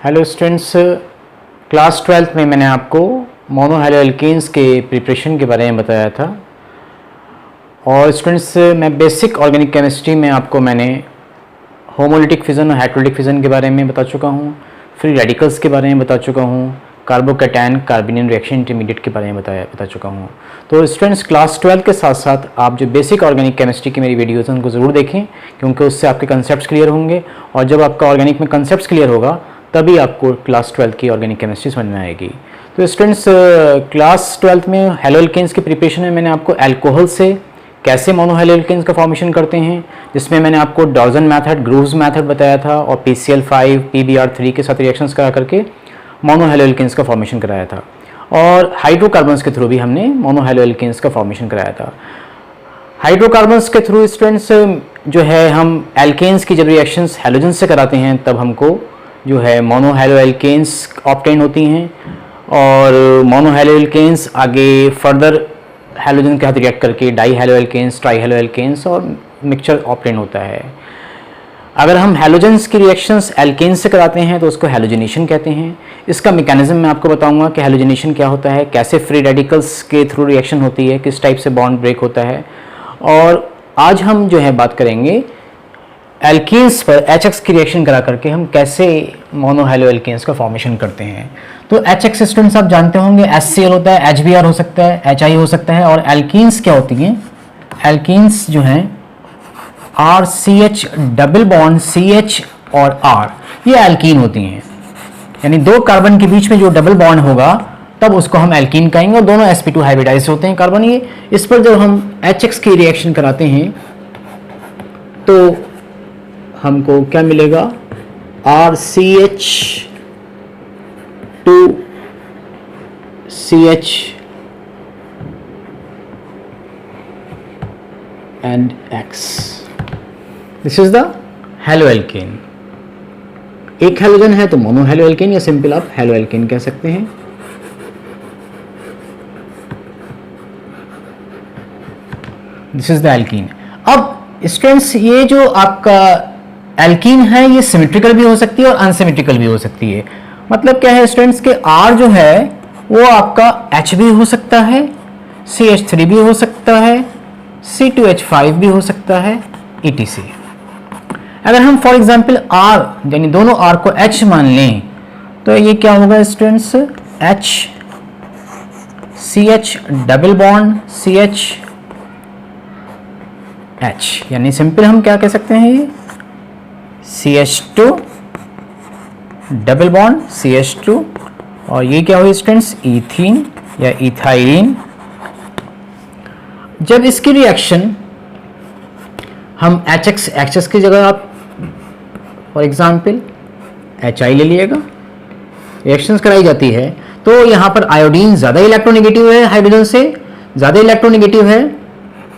Hello students, class 12th में मैंने आपको मोनो हैलो एल्केन्स के प्रिपरेशन के बारे में बताया था। और स्टूडेंट्स, मैं बेसिक ऑर्गेनिक केमिस्ट्री में आपको मैंने होमोलिटिक फिजन और हाइड्रोलिक फिजन के बारे में बता चुका हूँ, फ्री रेडिकल्स के बारे में बता चुका हूँ, कार्बोकैटायन कार्बोनियन रिएक्शन इंटरमीडिएट के बारे में बता चुका हूँ। तो स्टूडेंट्स, क्लास 12 के साथ साथ आप जो बेसिक ऑर्गेनिक केमिस्ट्री की मेरी वीडियोस हैं उनको ज़रूर देखें, क्योंकि उससे आपके कंसेप्ट्स क्लियर होंगे। और जब आपका ऑर्गेनिक में कंसेप्ट्स क्लियर होगा तभी आपको क्लास 12 की ऑर्गेनिक केमिस्ट्री समझ में आएगी। तो स्टूडेंट्स, क्लास 12 में हैलो एल्केन्स की प्रिपरेशन में मैंने आपको अल्कोहल से कैसे मोनो हैलो एल्केन्स का फॉर्मेशन करते हैं, जिसमें मैंने आपको डॉर्जन मेथड, ग्रूव्स मेथड बताया था, और PCl5 PBr3 के साथ रिएक्शंस करा करके मोनो हैलो एल्केन्स का फॉर्मेशन कराया था। और हाइड्रोकार्बन्स के थ्रू भी हमने मोनो हैलो एल्केन्स का फॉर्मेशन कराया था। हाइड्रोकार्बन्स के थ्रू स्टूडेंट्स जो है हम एल्केन्स की जब रिएक्शंस हैलोजन से कराते हैं तब हमको जो है मोनो हैलो एल्केन्स ऑब्टेन होती हैं, और मोनो हैलो एल्केन्स आगे फर्दर हैलोजन के साथ रिएक्ट करके di halo alkanes, tri halo alkanes और मिक्सचर ऑब्टेन होता है। अगर हम हैलोजन्स की रिएक्शंस एल्केन्स से कराते हैं तो उसको हैलोजनेशन कहते हैं। इसका मैकेनिज्म मैं आपको बताऊंगा कि हैलोजनेशन क्या होता है, कैसे फ्री रेडिकल्स के थ्रू रिएक्शन होती है, किस टाइप से बॉन्ड ब्रेक होता है। और आज हम जो है बात करेंगे एल्केन्स पर HX की रिएक्शन करा करके हम कैसे मोनो हैलो एल्केन्स का फॉर्मेशन करते हैं। तो HX स्टूडेंट्स आप जानते होंगे HCl होता है, HBr हो सकता है, HI हो सकता है। और एल्कीन्स क्या होती हैं? एल्कीन्स जो हैं RCH डबल बॉन्ड CH और R, ये एल्कीन होती हैं। यानी दो कार्बन के बीच में जो डबल बॉन्ड होगा तब उसको हम एल्कीन कहेंगे, और दोनों sp2 हाइब्रिडाइज होते हैं कार्बन। ये इस पर जब हम HX की रिएक्शन कराते हैं तो हमको क्या मिलेगा? RCH2CH and X। This is the halo alkane. एक हैलोजन है तो मोनो हैलो एल्केन, या सिंपल आप हैलो एल्केन कह सकते हैं। This is the alkene. अब स्टूडेंट्स, ये जो आपका एल्कीन है ये सिमेट्रिकल भी हो सकती है और अनसिमेट्रिकल भी हो सकती है। मतलब क्या है स्टूडेंट्स के R जो है वो आपका H भी हो सकता है, CH3 भी हो सकता है, C2H5 भी हो सकता है, etc। अगर हम फॉर एग्जांपल R यानी दोनों R को H मान लें तो ये क्या होगा students? H CH double bond CH H, यानी सिंपल हम क्या कह सकते हैं? ये CH2 डबल बॉन्ड CH2, और ये क्या हुई स्टूडेंट्स? ईथीन या इथाइलिन। जब इसकी रिएक्शन हम HX की जगह आप फॉर एग्जांपल HI ले लिएगा, रिएक्शंस कराई जाती है तो यहाँ पर आयोडीन ज़्यादा इलेक्ट्रोनेगेटिव है, हाइड्रोजन से ज़्यादा इलेक्ट्रोनेगेटिव है,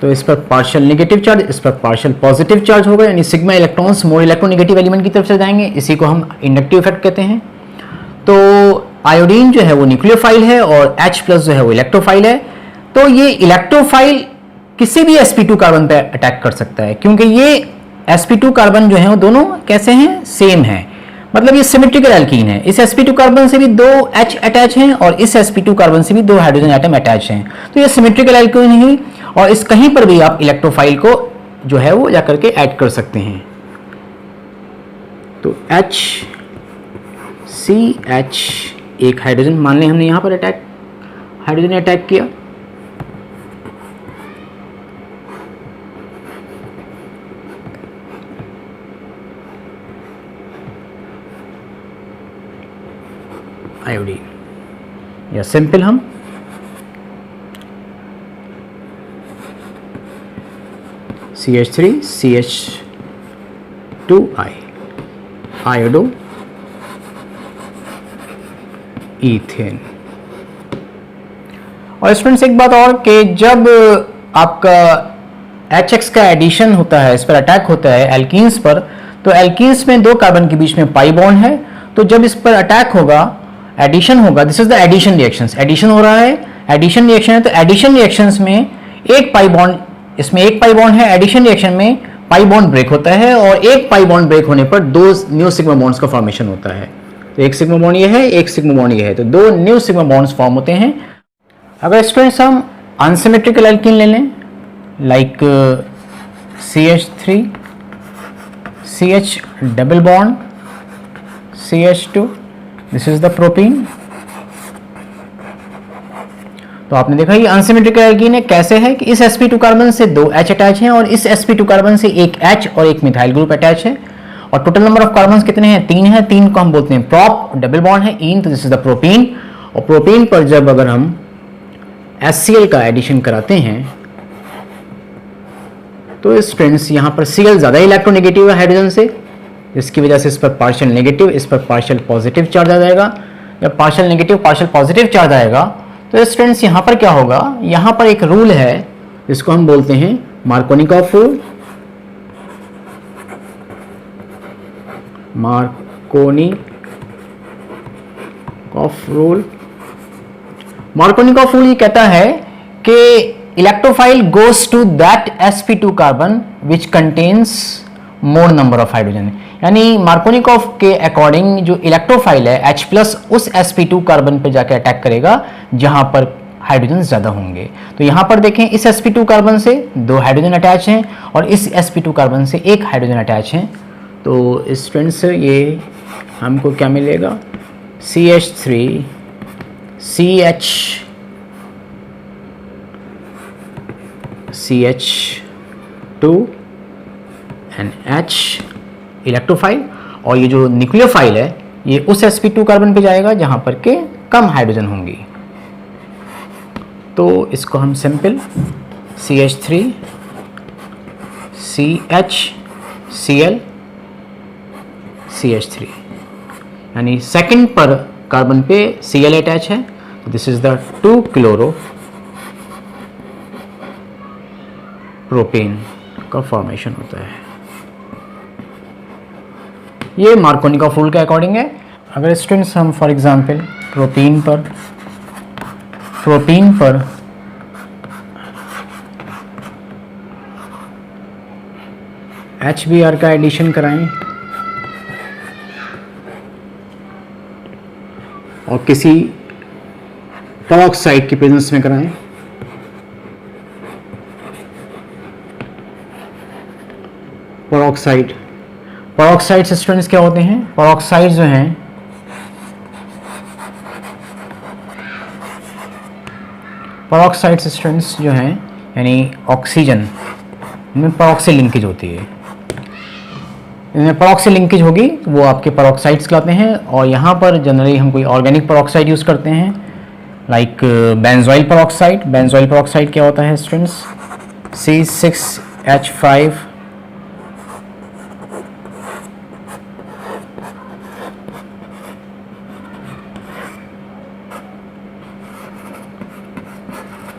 तो इस पर पार्शियल नेगेटिव चार्ज, इस पर पार्शियल पॉजिटिव चार्ज होगा, यानी sigma electrons more electronegative element की तरफ से जाएंगे। इसी को हम इंडक्टिव इफेक्ट कहते हैं। तो आयोडीन जो है वो न्यूक्लियोफाइल है और H+ जो है वो इलेक्ट्रोफाइल है। तो ये इलेक्ट्रोफाइल किसी भी sp2 कार्बन पर अटैक कर सकता है, क्योंकि ये sp2 कार्बन जो है वो दोनों कैसे हैं? सेम है। मतलब ये सिमेट्रिकल एल्कीन है। इस sp2 कार्बन से भी दो H अटैच हैं और इस sp2 कार्बन से भी दो हाइड्रोजन एटम अटैच हैं। तो ये सिमेट्रिकल एल्कीन ही, और इस कहीं पर भी आप इलेक्ट्रोफाइल को जो है वो जाकर के ऐड कर सकते हैं। तो HCH एक हाइड्रोजन मान लें हमने यहां पर हाइड्रोजन अटैक किया, आयोडीन, या सिंपल हम CH3 CH2I आयोडो ईथेन। और स्टूडेंट्स एक बात और कि जब आपका HX का एडिशन होता है, इस पर अटैक होता है एल्कीन्स पर, तो एल्कीन्स में दो कार्बन के बीच में पाई बॉन्ड है, तो जब इस पर अटैक होगा, एडिशन होगा, this is the addition reactions. Addition हो रहा है, एडिशन रिएक्शन है, तो एडिशन रिएक्शंस में एक पाई बॉन्ड, इसमें एक पाई बॉन्ड है, एडिशन रिएक्शन में पाई बॉन्ड ब्रेक होता है और एक पाई बॉन्ड ब्रेक होने पर दो न्यू सिग्मा बॉन्ड्स का फॉर्मेशन होता है। तो एक सिग्मा बॉन्ड ये है, एक सिग्मा बॉन्ड ये है, तो दो न्यू सिग्मा बॉन्ड्स फॉर्म होते हैं। अगर स्टूडेंट्स हम अनसिमेट्रिकल एल्कीन ले लें, like CH3 CH double bond CH2, this is the propene. तो आपने देखा ये अनसिमेट्रिकल एल्कीन है। कैसे है कि इस sp2 कार्बन से दो H अटैच हैं और इस sp2 कार्बन से एक H और एक मिथाइल ग्रुप अटैच है, और टोटल नंबर ऑफ कार्बन कितने हैं? 3 हैं। 3 को हम बोलते हैं प्रॉप, डबल बॉन्ड है इन, तो दिस इज द प्रोपीन। और प्रोपीन पर जब अगर हम HCl का एडिशन कराते हैं तो स्टूडेंट्स यहाँ पर Cl ज़्यादा इलेक्ट्रोनेगेटिव है हाइड्रोजन से, जिसकी वजह से इस पर पार्शियल नेगेटिव, इस पर पार्शियल पॉजिटिव चार्ज आ जाएगा। जब partial negative partial positive charge आएगा तो स्टूडेंट्स यहाँ पर क्या होगा, यहाँ पर एक रूल है जिसको हम बोलते हैं मार्कोनिकॉफ रूल। मार्कोनिकॉफ रूल ये कहता है कि electrophile goes to that sp2 carbon which contains more number of hydrogen. यानी मार्कोनिकॉफ के अकॉर्डिंग जो इलेक्ट्रोफाइल है H प्लस उस sp2 कार्बन पे जाके अटैक करेगा जहां पर हाइड्रोजन ज्यादा होंगे। तो यहां पर देखें इस sp2 कार्बन से दो हाइड्रोजन अटैच हैं और इस sp2 कार्बन से एक हाइड्रोजन अटैच है। तो स्टूडेंट्स ये हमको क्या मिलेगा, CH3 CH2 and H electrophile, और ये जो न्यूक्लियोफाइल है ये उस sp2 कार्बन पे जाएगा जहां पर के कम हाइड्रोजन होंगी। तो इसको हम सिंपल CH3 CHCl CH3, यानी सेकंड पर कार्बन पे Cl अटैच है, this is the 2 chloro propane का फॉर्मेशन होता है। ये मार्कोनिकॉफ रूल के अकॉर्डिंग है। अगर स्टूडेंट्स हम फॉर एग्जांपल प्रोपीन पर HBr का एडिशन कराएं और किसी पेरोक्साइड की प्रेजेंस में कराएं, पेरोक्साइड स्टूडेंट्स क्या होते हैं? पेरोक्साइड जो हैं पेरोक्साइड स्टूडेंट्स जो हैं यानी ऑक्सीजन में पेरोक्सी लिंकेज होती है, इनमें पेरोक्सी लिंकेज होगी वो आपके पेरोक्साइड्स कहलाते हैं। और यहाँ पर जनरली हम कोई ऑर्गेनिक पेरोक्साइड यूज़ करते हैं, like benzoyl peroxide. Benzoyl peroxide क्या होता है students? C6H5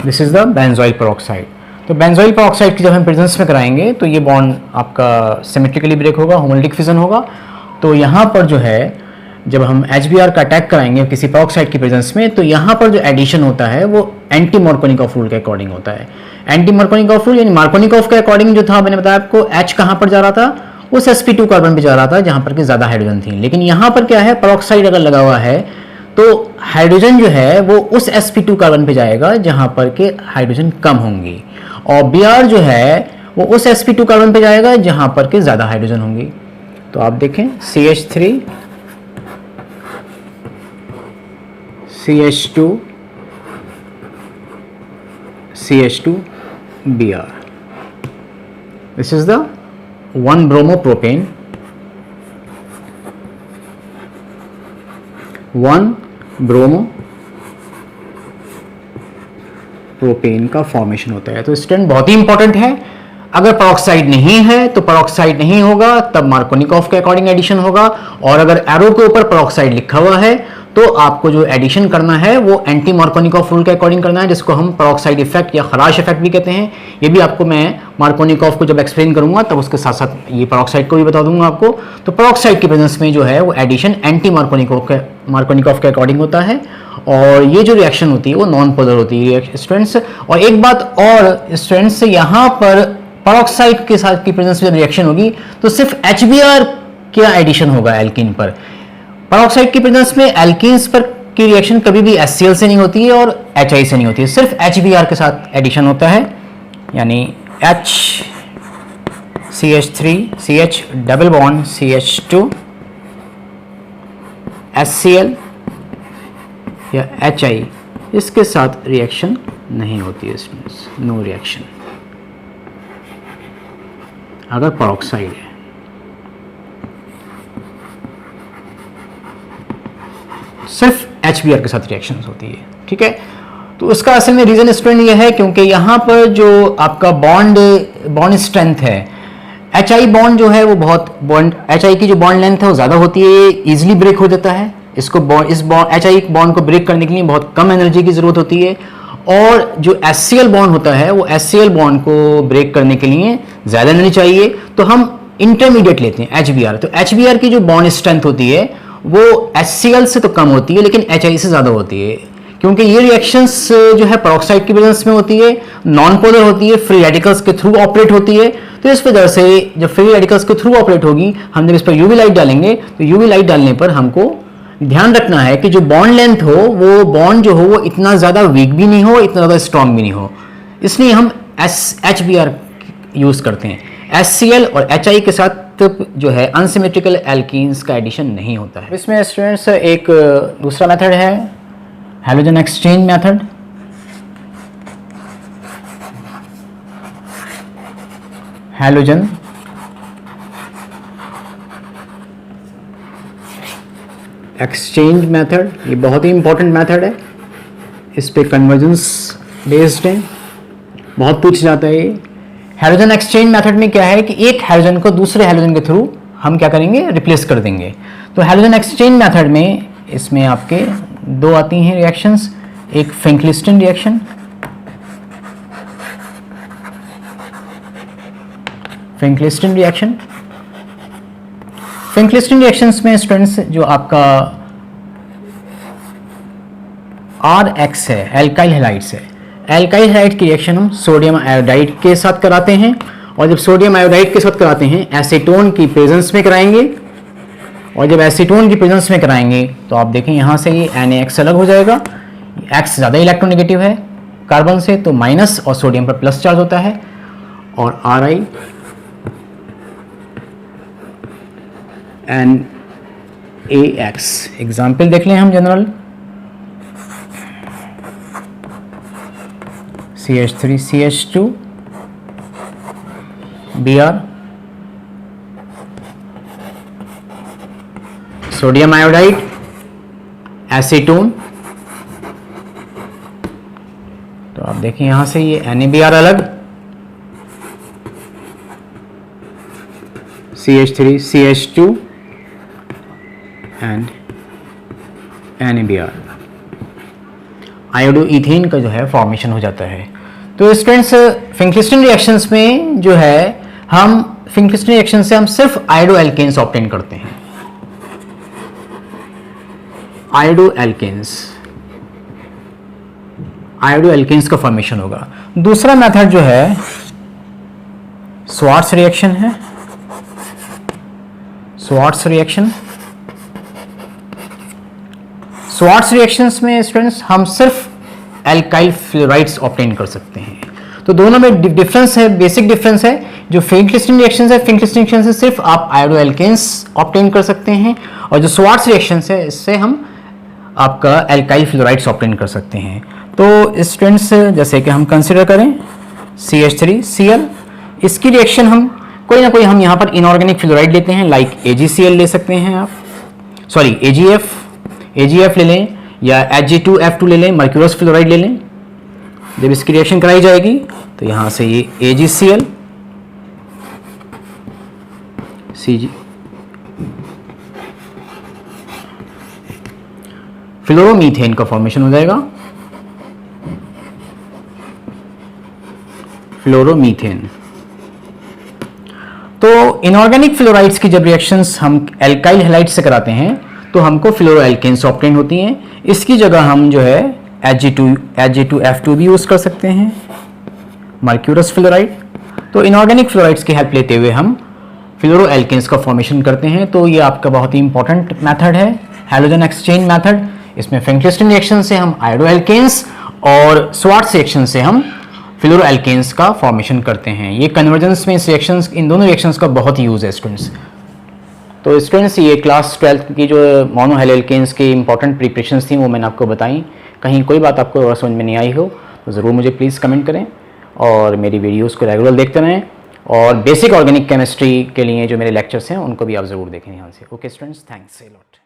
this is the benzoyl peroxide. तो बेंजोइल पेरोक्साइड की जब हम प्रेजेंस में कराएंगे तो ये बॉन्ड आपका सिमेट्रिकली ब्रेक होगा, होमोलिटिक फिजन होगा। तो यहाँ पर जो है जब हम HBr का अटैक कराएंगे किसी पेरोक्साइड की प्रेजेंस में, तो यहाँ पर जो एडिशन होता है वो एंटी मार्कोनिकॉफ रूल के अकॉर्डिंग होता है। एंटी मार्कोनिकॉफ रूल यानी मार्कोनिकॉफ के अकॉर्डिंग जो था, मैंने बताया आपको H कहाँ पर जा रहा था, उस sp2 कार्बन पे जा रहा था जहाँ पर कि ज़्यादा हाइड्रोजन थी। लेकिन यहाँ पर क्या है, पेरोक्साइड अगर लगा हुआ है तो हाइड्रोजन जो है वो उस sp2 कार्बन पे जाएगा जहां पर के हाइड्रोजन कम होंगी, और Br जो है वो उस sp2 कार्बन पे जाएगा जहां पर के ज्यादा हाइड्रोजन होंगी। तो आप देखें CH3 CH2 CH2 Br, this is the 1 bromopropane 1 bromo propane का फॉर्मेशन होता है। तो स्टूडेंट बहुत ही इंपॉर्टेंट है, अगर पेरोक्साइड नहीं है तो पेरोक्साइड नहीं होगा, तब मार्कोनिकॉफ के अकॉर्डिंग एडिशन होगा। और अगर एरो के ऊपर पेरोक्साइड लिखा हुआ है तो आपको जो एडिशन करना है वो एंटी मार्कोनिकॉफ रूल के अकॉर्डिंग करना है, जिसको हम पेरोक्साइड इफेक्ट या खराश इफेक्ट भी कहते हैं। ये भी आपको मैं मार्कोनिकॉफ को जब एक्सप्लेन करूंगा तब उसके साथ साथ ये पेरोक्साइड को भी बता दूंगा आपको। तो पेरोक्साइड की प्रेजेंस में जो है वो एडिशन एंटी मार्कोनिकॉफ के अकॉर्डिंग होता है, और ये जो रिएक्शन होती है वो नॉन पोलर होती है स्टूडेंट्स। और एक बात और स्टूडेंट्स, यहाँ पर पेरोक्साइड के साथ की प्रेजेंस में जब रिएक्शन होगी तो सिर्फ HBr क्या एडिशन होगा एल्कीन पर, पेरोक्साइड की प्रेजेंस में एल्कीन्स पर की रिएक्शन कभी भी HCl से नहीं होती है और HI से नहीं होती है, सिर्फ HBr के साथ एडिशन होता है, यानी HCH3 CH double bond CH2 HCl या HI, इसके साथ रिएक्शन नहीं होती है, इसमें नो रिएक्शन अगर पेरोक्साइड है। सिर्फ HBr के साथ रिएक्शंस होती है, ठीक है। तो उसका असल में रीज़न स्टूडेंट ये है क्योंकि यहाँ पर जो आपका बॉन्ड स्ट्रेंथ है, HI बॉन्ड जो है वो बहुत HI की जो बॉन्ड लेंथ है वो ज़्यादा होती है, ये ईजिली ब्रेक हो जाता है। इसको HI बॉन्ड को ब्रेक करने के लिए बहुत कम एनर्जी की ज़रूरत होती है, और जो HCl बॉन्ड होता है वो HCl बॉन्ड को ब्रेक करने के लिए ज़्यादा एनर्जी चाहिए, तो हम इंटरमीडिएट लेते हैं HBr। तो HBr की जो बॉन्ड स्ट्रेंथ होती है वो HCl से तो कम होती है लेकिन HI से ज़्यादा होती है, क्योंकि ये रिएक्शंस जो है पेरोक्साइड की प्रेजेंस में होती है, नॉन पोलर होती है, फ्री रेडिकल्स के थ्रू ऑपरेट होती है। तो इस वजह से जब फ्री रेडिकल्स के थ्रू ऑपरेट होगी, हम जब इस पर यूवी लाइट डालेंगे तो यूवी लाइट डालने पर हमको ध्यान रखना है कि जो बॉन्ड लेंथ हो वो बॉन्ड जो हो वो इतना ज़्यादा वीक भी नहीं हो, इतना ज़्यादा स्ट्रॉन्ग भी नहीं हो, इसलिए हम HBr यूज़ करते हैं। HCl और HI के साथ जो है अनसिमेट्रिकल एल्कीन्स का एडिशन नहीं होता है। इसमें स्टूडेंट्स एक दूसरा मेथड है halogen exchange method. Halogen exchange method, ये बहुत ही इंपॉर्टेंट मेथड है, इस पे कन्वर्जेंस बेस्ड है, बहुत पूछ जाता है ये। हैलोजन एक्सचेंज मेथड में क्या है कि एक हैलोजन को दूसरे हैलोजन के थ्रू हम क्या करेंगे, रिप्लेस कर देंगे। तो हैलोजन एक्सचेंज मेथड में इसमें आपके दो आती हैं रिएक्शंस, एक फिंकलिस्टन रिएक्शन, फिंकलिस्टन रिएक्शंस में स्टूडेंट्स जो आपका RX है, एल्काइल हैलाइड्स है, एल्काइल हैलाइड की रिएक्शन हम सोडियम आयोडाइड के साथ कराते हैं, और जब सोडियम आयोडाइड के साथ कराते हैं एसीटोन की प्रेजेंस में कराएंगे, और जब एसीटोन की प्रेजेंस में कराएंगे तो आप देखें यहाँ से ये NaX अलग हो जाएगा, X ज़्यादा इलेक्ट्रोनेगेटिव है कार्बन से तो माइनस और सोडियम पर प्लस चार्ज होता है, और RiNaX एग्जाम्पल देख लें हम general, CH3 CH2 Br, sodium iodide, acetone, तो आप देखें यहां से ये NaBr अलग, CH3 CH2 and NaBr, iodo ethane का जो है फॉर्मेशन हो जाता है। तो स्टूडेंट्स फिंकलिस्टन रिएक्शंस में जो है हम फिंकलिस्टन रिएक्शन से हम सिर्फ आयोडो एल्केन्स ऑब्टेन करते हैं, आयोडो एल्केन्स का फॉर्मेशन होगा। दूसरा मेथड जो है स्वार्ट्स रिएक्शन है, स्वार्ट्स रिएक्शंस में स्टूडेंट्स हम सिर्फ एल्काइल फ्लोराइड्स ऑब्टेन कर सकते हैं। तो दोनों में डिफरेंस है, बेसिक डिफरेंस है। जो फिंकलिस्टन रिएक्शंस है, फिंकलिस्टन रिएक्शन से सिर्फ आप आयोडो एल्केन्स ऑब्टेन कर सकते हैं, और जो स्वार्ट्स रिएक्शंस है इससे हम आपका एल्काइल फ्लोराइड्स ऑब्टेन कर सकते हैं। तो स्टूडेंट्स जैसे कि हम कंसिडर करें CH3Cl, इसकी रिएक्शन हम कोई ना कोई हम यहाँ पर इनऑर्गेनिक फ्लोराइड लेते हैं, लाइक AgCl ले सकते हैं आप, सॉरी AgF ले लें, या Ag2F2 ले लें, मर्क्यूरस फ्लोराइड ले लें। जब इसकी रिएक्शन कराई जाएगी तो यहाँ से ये AgCl Cg फ्लोरोमीथेन का फॉर्मेशन हो जाएगा, फ्लोरोमीथेन। तो इनऑर्गेनिक फ्लोराइड्स की जब रिएक्शंस हम एल्काइल हैलाइड से कराते हैं तो हमको फ्लोरोएल्केन्स ऑब्टेन होती हैं। इसकी जगह हम जो है Ag2F2 भी यूज़ कर सकते हैं, मर्क्यूरस फ्लोराइड। तो इनऑर्गेनिक फ्लोराइड्स की हेल्प लेते हुए हम फ्लोरोएल्केन्स का फॉर्मेशन करते हैं। तो ये आपका बहुत ही इंपॉर्टेंट मेथड है हैलोजन एक्सचेंज मेथड, इसमें फ्रैंकलिस्टन रिएक्शन से हम आयोडोएल्केन्स और स्वार्ट्ज रिएक्शन से हम फ्लोरोएल्केन्स का फॉर्मेशन करते हैं। ये कन्वर्जेंस में इन दोनों रिएक्शंस का बहुत यूज़ है स्टूडेंट्स। तो स्टूडेंट्स ये क्लास 12 की जो मोनो हैलोअल्केन्स की इंपॉर्टेंट प्रिपरेशंस थी वो मैंने आपको बताई। कहीं कोई बात आपको और समझ में नहीं आई हो तो ज़रूर मुझे प्लीज़ कमेंट करें और मेरी वीडियोस को रेगुलर देखते रहें, और बेसिक ऑर्गेनिक केमिस्ट्री के लिए जो मेरे लेक्चर्स हैं उनको भी आप ज़रूर देखें ध्यान से। Okay students, thanks a lot.